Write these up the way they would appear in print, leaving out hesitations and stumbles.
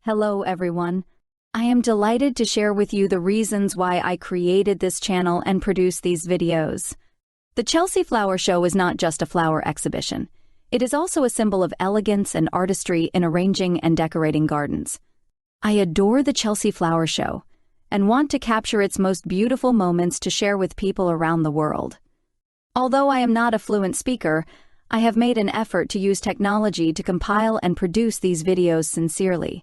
Hello everyone. I am delighted to share with you the reasons why I created this channel and produced these videos. The Chelsea Flower Show is not just a flower exhibition. It is also a symbol of elegance and artistry in arranging and decorating gardens. I adore the Chelsea Flower Show and want to capture its most beautiful moments to share with people around the world. Although I am not a fluent speaker, I have made an effort to use technology to compile and produce these videos sincerely.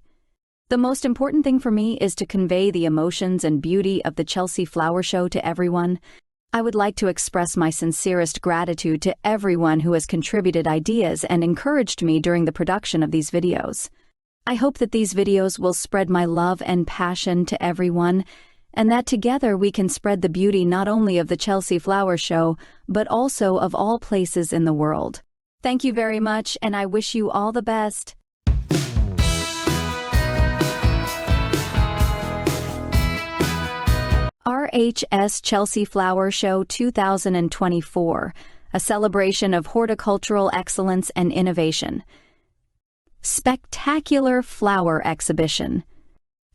The most important thing for me is to convey the emotions and beauty of the Chelsea Flower Show to everyone. I would like to express my sincerest gratitude to everyone who has contributed ideas and encouraged me during the production of these videos. I hope that these videos will spread my love and passion to everyone, and that together we can spread the beauty not only of the Chelsea Flower Show, but also of all places in the world. Thank you very much, and I wish you all the best. RHS Chelsea Flower Show 2024, a celebration of horticultural excellence and innovation. Spectacular flower exhibition.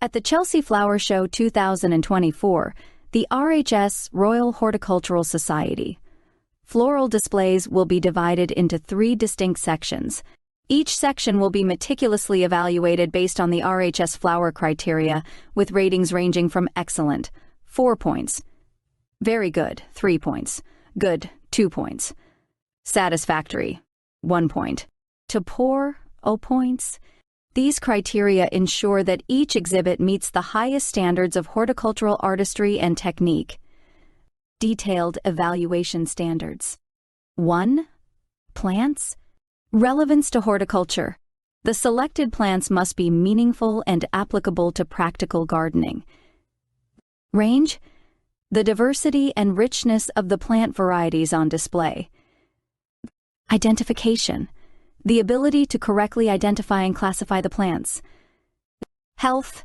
At the Chelsea Flower Show 2024, the RHS Royal Horticultural Society. Floral displays will be divided into 3 distinct sections. Each section will be meticulously evaluated based on the RHS Flower Criteria, with ratings ranging from excellent, 4 points. Very good, 3 points. Good, 2 points. Satisfactory, 1 point. To poor, 0 points. These criteria ensure that each exhibit meets the highest standards of horticultural artistry and technique. Detailed evaluation standards. 1. Plants. Relevance to horticulture. The selected plants must be meaningful and applicable to practical gardening. Range. The diversity and richness of the plant varieties on display. Identification. The ability to correctly identify and classify the plants. Health.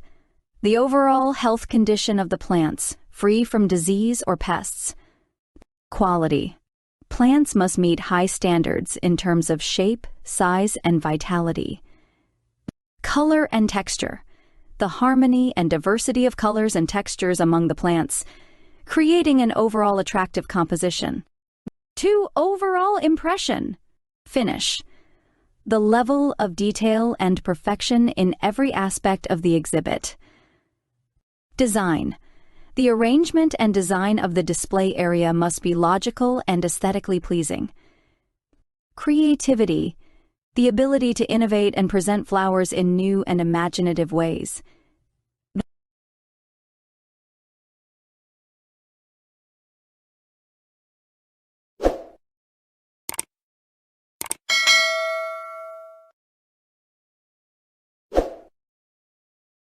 The overall health condition of the plants, free from disease or pests. Quality. Plants must meet high standards in terms of shape, size, and vitality. Color and texture. The harmony and diversity of colors and textures among the plants, creating an overall attractive composition. 2. Overall impression. Finish. The level of detail and perfection in every aspect of the exhibit. Design. The arrangement and design of the display area must be logical and aesthetically pleasing. Creativity. The ability to innovate and present flowers in new and imaginative ways.